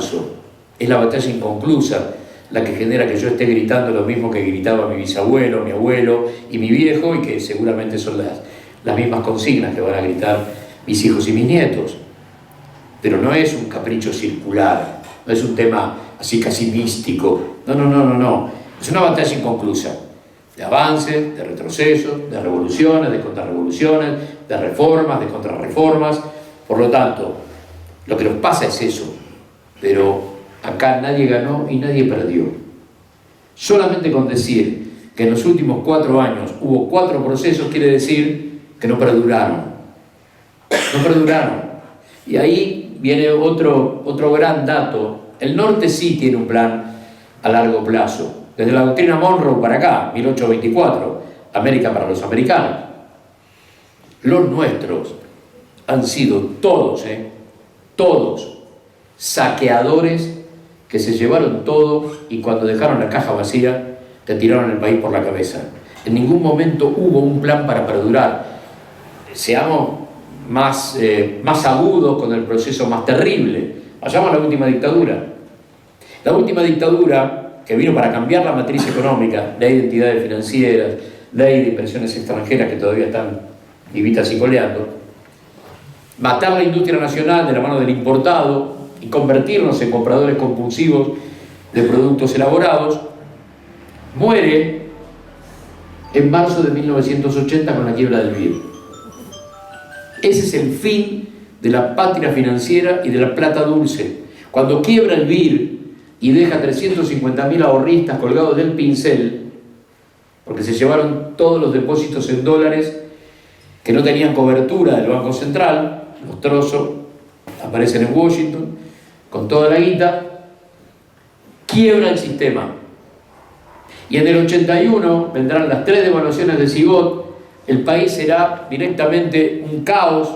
falso. Es la batalla inconclusa la que genera que yo esté gritando lo mismo que gritaba mi bisabuelo, mi abuelo y mi viejo, y que seguramente son las mismas consignas que van a gritar mis hijos y mis nietos. Pero no es un capricho circular, no es un tema así casi místico. No. Es una batalla inconclusa, de avances, de retrocesos, de revoluciones, de contrarrevoluciones, de reformas, de contrarreformas. Por lo tanto, lo que nos pasa es eso, pero acá nadie ganó y nadie perdió. Solamente con decir que en los últimos 4 años hubo 4 procesos quiere decir que no perduraron. No perduraron. Y ahí viene otro gran dato. El norte sí tiene un plan a largo plazo. Desde la doctrina Monroe para acá, 1824, América para los americanos. Los nuestros han sido todos saqueadores que se llevaron todo y cuando dejaron la caja vacía te tiraron el país por la cabeza. En ningún momento hubo un plan para perdurar. Seamos más agudos con el proceso más terrible. Vayamos a la última dictadura. La última dictadura que vino para cambiar la matriz económica, ley de entidades financieras, ley de inversiones extranjeras que todavía están vivitas y coleando, matar la industria nacional de la mano del importado y convertirnos en compradores compulsivos de productos elaborados, muere en marzo de 1980 con la quiebra del BIR. Ese es el fin de la patria financiera y de la plata dulce. Cuando quiebra el BIR y deja 350.000 ahorristas colgados del pincel, porque se llevaron todos los depósitos en dólares que no tenían cobertura del Banco Central, los trozos aparecen en Washington con toda la guita, quiebra el sistema. Y en el 81 vendrán las 3 devaluaciones de Sigot, el país será directamente un caos,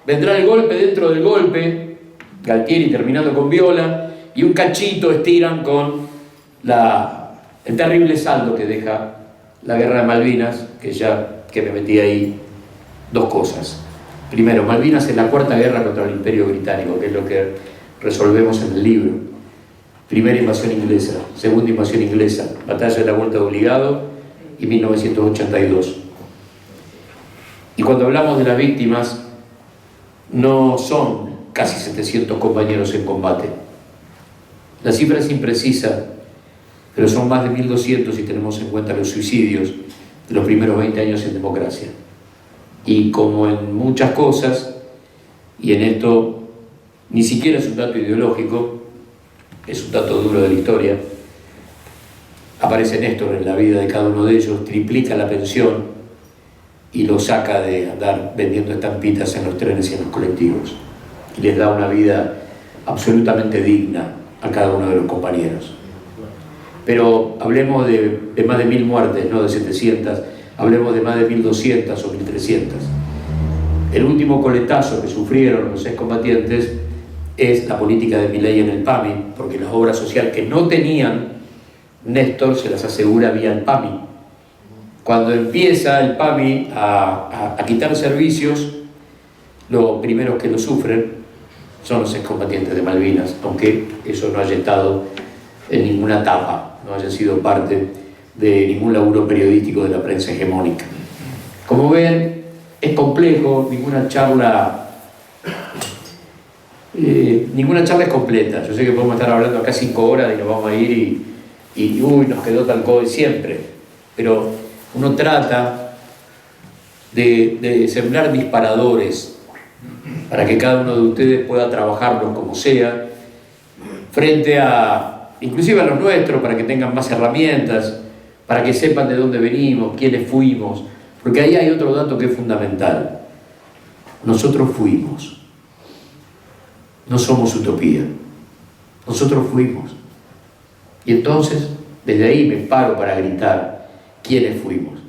vendrá el golpe dentro del golpe, Galtieri terminando con Viola, y un cachito estiran con el terrible saldo que deja la guerra de Malvinas, que me metí ahí 2 cosas. Primero, Malvinas es la 4ª guerra contra el Imperio Británico, que es lo que resolvemos en el libro. Primera invasión inglesa, segunda invasión inglesa, batalla de la Vuelta de Obligado y 1982. Y cuando hablamos de las víctimas, no son casi 700 compañeros en combate. La cifra es imprecisa, pero son más de 1.200 si tenemos en cuenta los suicidios de los primeros 20 años en democracia. Y como en muchas cosas, y en esto ni siquiera es un dato ideológico, es un dato duro de la historia, aparece Néstor en la vida de cada uno de ellos, triplica la pensión y lo saca de andar vendiendo estampitas en los trenes y en los colectivos. Y les da una vida absolutamente digna a cada uno de los compañeros. Pero hablemos de más de 1.000 muertes, no de 700, hablemos de más de 1.200 o 1.300. El último coletazo que sufrieron los excombatientes es la política de Milei en el PAMI, porque las obras sociales que no tenían, Néstor se las asegura vía el PAMI. Cuando empieza el PAMI a quitar servicios, los primeros que lo sufren son los excombatientes de Malvinas, aunque eso no haya estado en ninguna etapa, no haya sido parte de ningún laburo periodístico de la prensa hegemónica. Como ven, es complejo, ninguna charla es completa. Yo sé que podemos estar hablando acá 5 horas y nos vamos a ir y nos quedó tal cosa siempre, pero uno trata de sembrar disparadores para que cada uno de ustedes pueda trabajarlos como sea, frente a, inclusive a los nuestros, para que tengan más herramientas, para que sepan de dónde venimos, quiénes fuimos, porque ahí hay otro dato que es fundamental. Nosotros fuimos. No somos utopía. Nosotros fuimos. Y entonces, desde ahí me paro para gritar quiénes fuimos.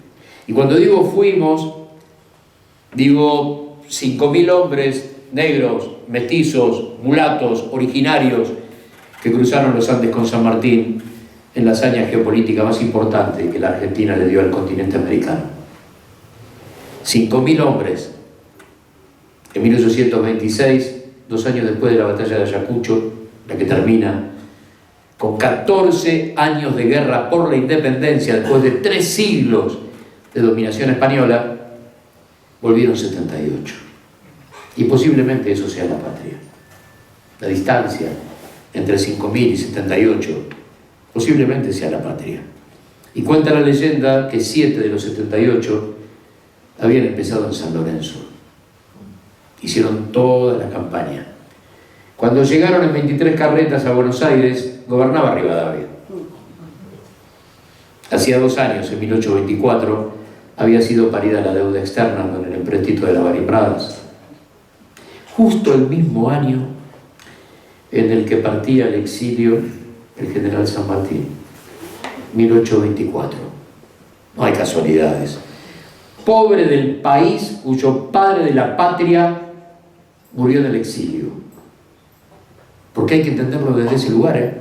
Y cuando digo fuimos, digo 5.000 hombres negros, mestizos, mulatos, originarios, que cruzaron los Andes con San Martín en la hazaña geopolítica más importante que la Argentina le dio al continente americano. 5.000 hombres. En 1826, 2 años después de la batalla de Ayacucho, la que termina con 14 años de guerra por la independencia, después de 3 siglos de dominación española, volvieron 78. Y posiblemente eso sea la patria. La distancia entre 5.000 y 78 posiblemente sea la patria. Y cuenta la leyenda que 7 de los 78 habían empezado en San Lorenzo. Hicieron toda la campaña. Cuando llegaron en 23 carretas a Buenos Aires, gobernaba Rivadavia. Hacía 2 años, en 1824, había sido parida la deuda externa con el empréstito de la Barimbradas. Justo el mismo año en el que partía al exilio el general San Martín, 1824. No hay casualidades. Pobre del país cuyo padre de la patria murió en el exilio. Porque hay que entenderlo desde ese lugar,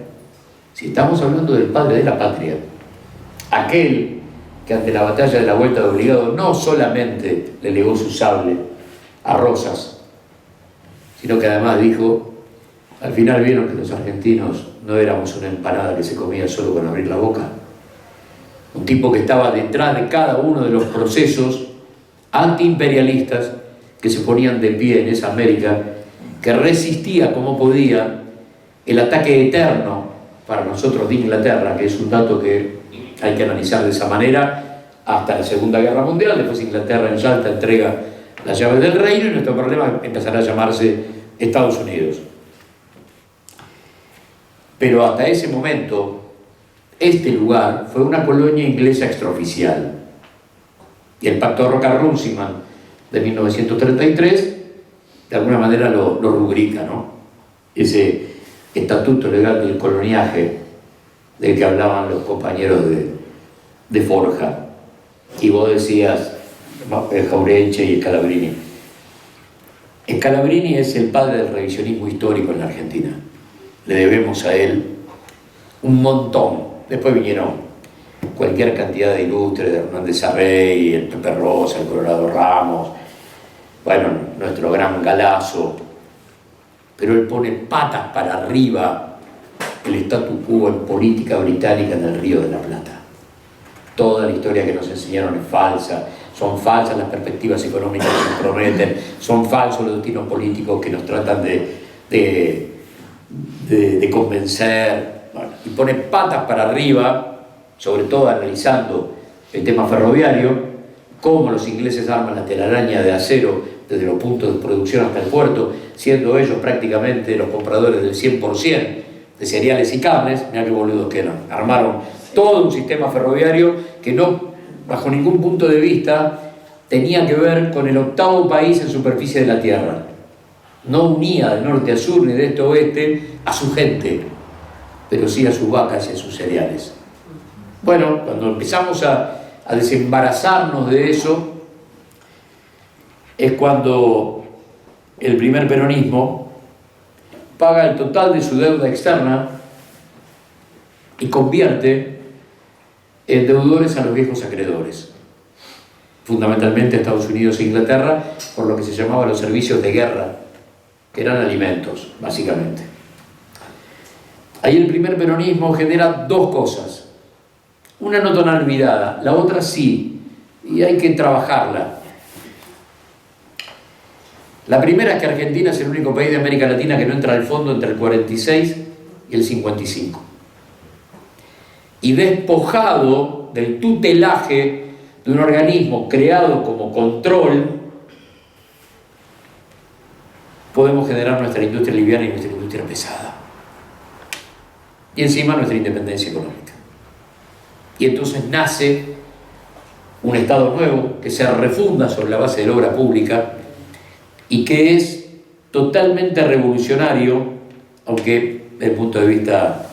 Si estamos hablando del padre de la patria, aquel que ante la batalla de la Vuelta de Obligado no solamente le legó su sable a Rosas, sino que además dijo: al final vieron que los argentinos no éramos una empanada que se comía solo con abrir la boca. Un tipo que estaba detrás de cada uno de los procesos antiimperialistas que se ponían de pie en esa América, que resistía como podía el ataque eterno para nosotros de Inglaterra, que es un dato que hay que analizar de esa manera, hasta la Segunda Guerra Mundial. Después Inglaterra en Yalta entrega las llaves del reino y nuestro problema empezará a llamarse Estados Unidos. Pero hasta ese momento, este lugar fue una colonia inglesa extraoficial. Y el Pacto Roca-Runciman de 1933, de alguna manera lo rubrica, ¿no? Ese estatuto legal del coloniaje del que hablaban los compañeros de Forja. Y vos decías, Jauretche y Scalabrini. Scalabrini es el padre del revisionismo histórico en la Argentina. Le debemos a él un montón. Después vinieron cualquier cantidad de ilustres, de Hernández Arrey, el Pepe Rosa, el Colorado Ramos, bueno, nuestro gran Galazo. Pero él pone patas para arriba el statu quo en política británica en el Río de la Plata. Toda la historia que nos enseñaron es falsa, son falsas las perspectivas económicas que nos prometen, son falsos los destinos políticos que nos tratan de convencer. Bueno, y pone patas para arriba, sobre todo analizando el tema ferroviario, cómo los ingleses arman la telaraña de acero desde los puntos de producción hasta el puerto, siendo ellos prácticamente los compradores del 100% de cereales y carnes. Mirá qué boludos que eran. Armaron todo un sistema ferroviario que no, bajo ningún punto de vista, tenía que ver con el 8º país en superficie de la Tierra. No unía de norte a sur ni de este a oeste a su gente, pero sí a sus vacas y a sus cereales. Bueno, cuando empezamos a desembarazarnos de eso, es cuando el primer peronismo paga el total de su deuda externa y convierte en deudores a los viejos acreedores, fundamentalmente Estados Unidos e Inglaterra, por lo que se llamaba los servicios de guerra, que eran alimentos, básicamente. Ahí el primer peronismo genera 2 cosas. Una no tan olvidada, la otra sí, y hay que trabajarla. La primera es que Argentina es el único país de América Latina que no entra al fondo entre el 46 y el 55. Y despojado del tutelaje de un organismo creado como control, podemos generar nuestra industria liviana y nuestra industria pesada. Y encima nuestra independencia económica. Y entonces nace un Estado nuevo que se refunda sobre la base de la obra pública y que es totalmente revolucionario, aunque desde el punto de vista,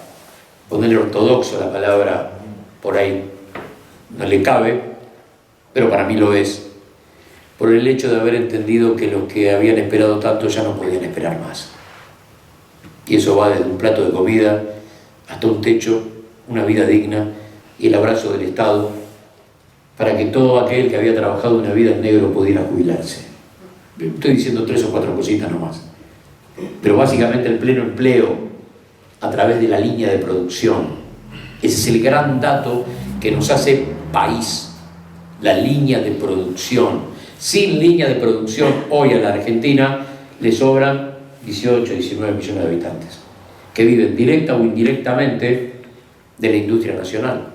ponerle ortodoxo la palabra por ahí no le cabe, pero para mí lo es, por el hecho de haber entendido que los que habían esperado tanto ya no podían esperar más. Y eso va desde un plato de comida hasta un techo, una vida digna y el abrazo del Estado para que todo aquel que había trabajado una vida en negro pudiera jubilarse. Estoy diciendo 3 o 4 cositas nomás. Pero básicamente el pleno empleo a través de la línea de producción. Ese es el gran dato que nos hace país, la línea de producción. Sin línea de producción, hoy a la Argentina le sobran 18, 19 millones de habitantes, que viven directa o indirectamente de la industria nacional.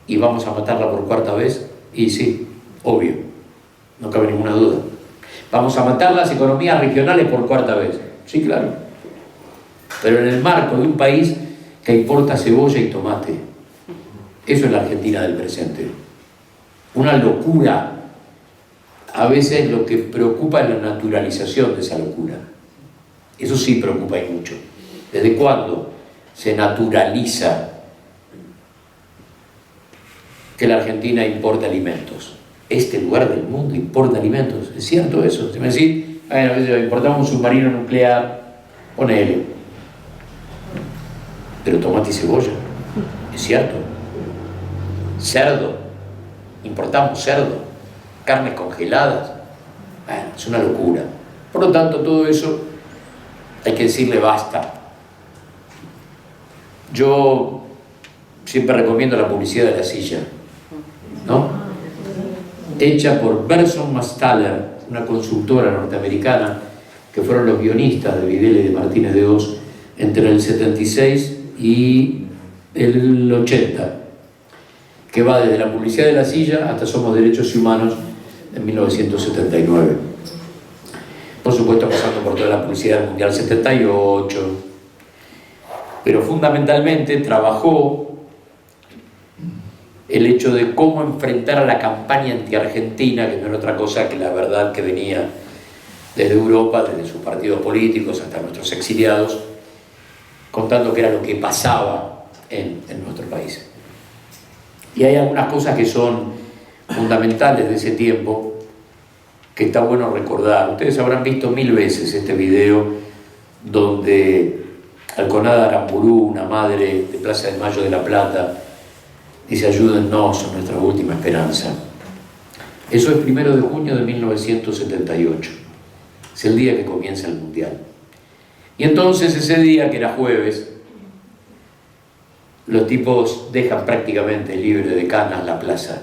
¿Y vamos a matarla por cuarta vez? Y sí, obvio, no cabe ninguna duda. ¿Vamos a matar las economías regionales por cuarta vez? Sí, claro. Pero en el marco de un país que importa cebolla y tomate. Eso es la Argentina del presente. Una locura. A veces lo que preocupa es la naturalización de esa locura. Eso sí preocupa y mucho. ¿Desde cuándo se naturaliza que la Argentina importa alimentos? Este lugar del mundo importa alimentos. ¿Es cierto eso? Si me decís, bueno, importamos un submarino nuclear, ponele. Pero tomate y cebolla. ¿Es cierto? Cerdo. Importamos cerdo. Carnes congeladas. Bueno, es una locura. Por lo tanto, todo eso hay que decirle basta. Yo siempre recomiendo la publicidad de La Silla, ¿no? Hecha por Berson Mastaller, una consultora norteamericana, que fueron los guionistas de Videla y de Martínez de Hoz entre el 76 y el 80, que va desde la publicidad de La Silla hasta Somos Derechos Humanos en 1979. Por supuesto, pasando por toda la publicidad del Mundial 78, pero fundamentalmente trabajó el hecho de cómo enfrentar a la campaña anti-argentina, que no era otra cosa que la verdad que venía desde Europa, desde sus partidos políticos hasta nuestros exiliados, contando qué era lo que pasaba en nuestro país. Y hay algunas cosas que son fundamentales de ese tiempo que está bueno recordar. Ustedes habrán visto 1000 veces este video donde Alconada Aramburu, una madre de Plaza de Mayo de La Plata, dice: ayúdennos, son nuestra última esperanza. Eso es 1 de junio de 1978. Es el día que comienza el Mundial. Y entonces ese día, que era jueves, los tipos dejan prácticamente libre de canas la plaza.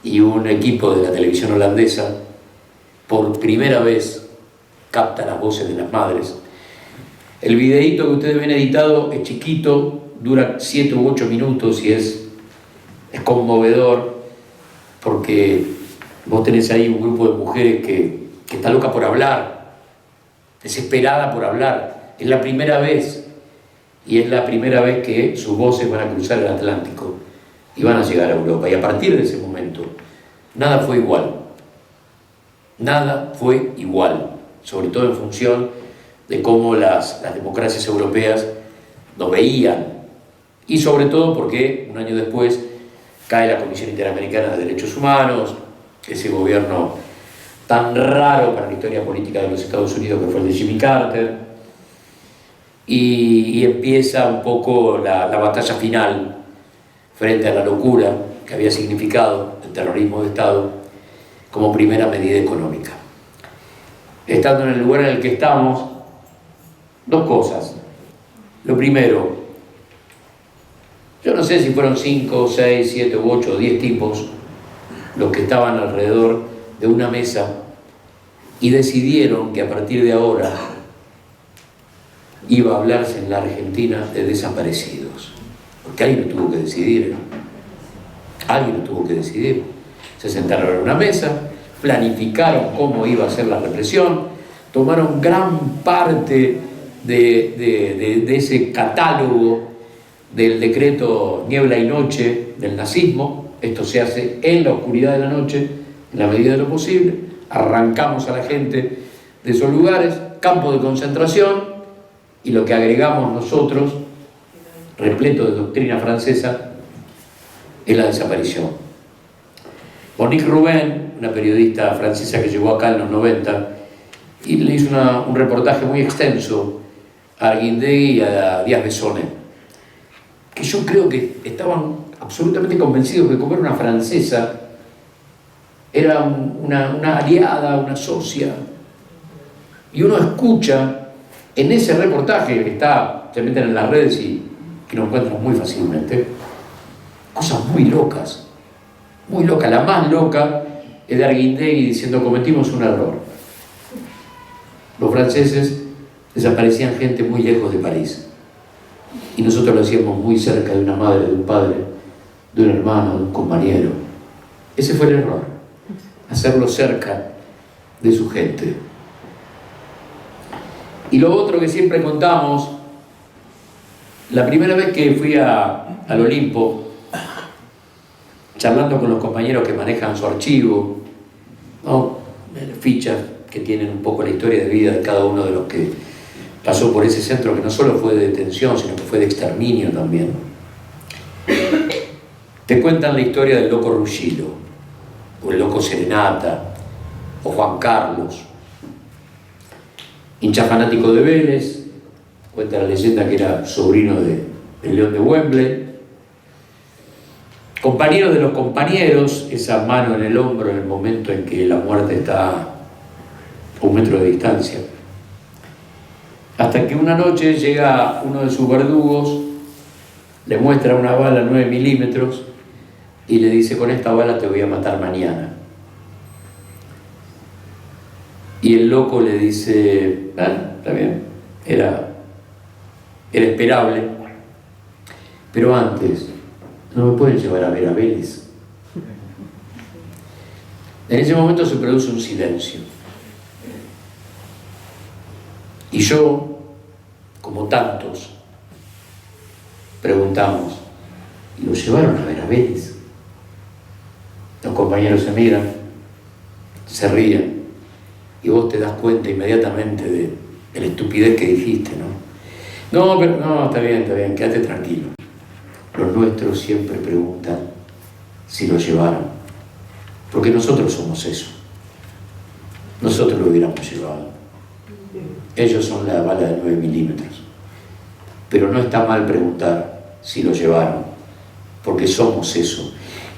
Y un equipo de la televisión holandesa, por primera vez, capta las voces de las madres. El videíto que ustedes ven editado es chiquito, dura 7 u 8 minutos y es conmovedor, porque vos tenés ahí un grupo de mujeres que está loca por hablar, desesperada por hablar. Es la primera vez, y es la primera vez que sus voces van a cruzar el Atlántico y van a llegar a Europa. Y a partir de ese momento, nada fue igual. Nada fue igual, sobre todo en función de cómo las democracias europeas nos veían, y sobre todo porque un año después cae la Comisión Interamericana de Derechos Humanos, ese gobierno tan raro para la historia política de los Estados Unidos, que fue el de Jimmy Carter, y empieza un poco la batalla final frente a la locura que había significado el terrorismo de Estado como primera medida económica. Estando en el lugar en el que estamos, dos cosas. Lo primero, yo no sé si fueron 5, 6, 7, 8 o 10 tipos los que estaban alrededor de una mesa y decidieron que a partir de ahora iba a hablarse en la Argentina de desaparecidos. Porque alguien lo tuvo que decidir. Alguien lo tuvo que decidir. Se sentaron en una mesa, planificaron cómo iba a ser la represión, tomaron gran parte de ese catálogo del decreto Niebla y Noche del nazismo. Esto se hace en la oscuridad de la noche, en la medida de lo posible. Arrancamos a la gente de esos lugares, campos de concentración, y lo que agregamos nosotros, repleto de doctrina francesa, es la desaparición. Monique Rubin, una periodista francesa que llegó acá en los 90, y le hizo un reportaje muy extenso a Arguindegui y a Díaz Besone, que yo creo que estaban absolutamente convencidos de que como era una francesa, era una aliada, una socia. Y uno escucha en ese reportaje, que está se meten en las redes y lo encuentran muy fácilmente. Cosas muy locas, muy locas. La más loca es de Arguindegui diciendo: cometimos un error. Los franceses desaparecían gente muy lejos de París y nosotros lo hacíamos muy cerca de una madre, de un padre, de un hermano, de un compañero. Ese fue el error, hacerlo cerca de su gente. Y lo otro que siempre contamos, la primera vez que fui al Olimpo, charlando con los compañeros que manejan su archivo, ¿no? Fichas que tienen un poco la historia de vida de cada uno de los que pasó por ese centro, que no solo fue de detención, sino que fue de exterminio también. Te cuentan la historia del loco Ruggiero, o el loco Serenata, o Juan Carlos, hincha fanático de Vélez. Cuenta la leyenda que era sobrino del León de Wembley. Compañero de los compañeros, esa mano en el hombro en el momento en que la muerte está a 1 metro de distancia. Hasta que una noche llega uno de sus verdugos, le muestra una bala 9 milímetros y le dice: con esta bala te voy a matar mañana. Y el loco le dice: está bien, era esperable, pero antes no me pueden llevar a ver a Vélez. En ese momento se produce un silencio. Y yo, como tantos, preguntamos: ¿y lo llevaron a ver a Vélez? Los compañeros se miran, se ríen, y vos te das cuenta inmediatamente de la estupidez que dijiste, ¿no? No, pero no, está bien, quédate tranquilo. Los nuestros siempre preguntan si lo llevaron, porque nosotros somos eso. Nosotros lo hubiéramos llevado. Ellos son la bala de 9 milímetros. Pero no está mal preguntar si lo llevaron, porque somos eso.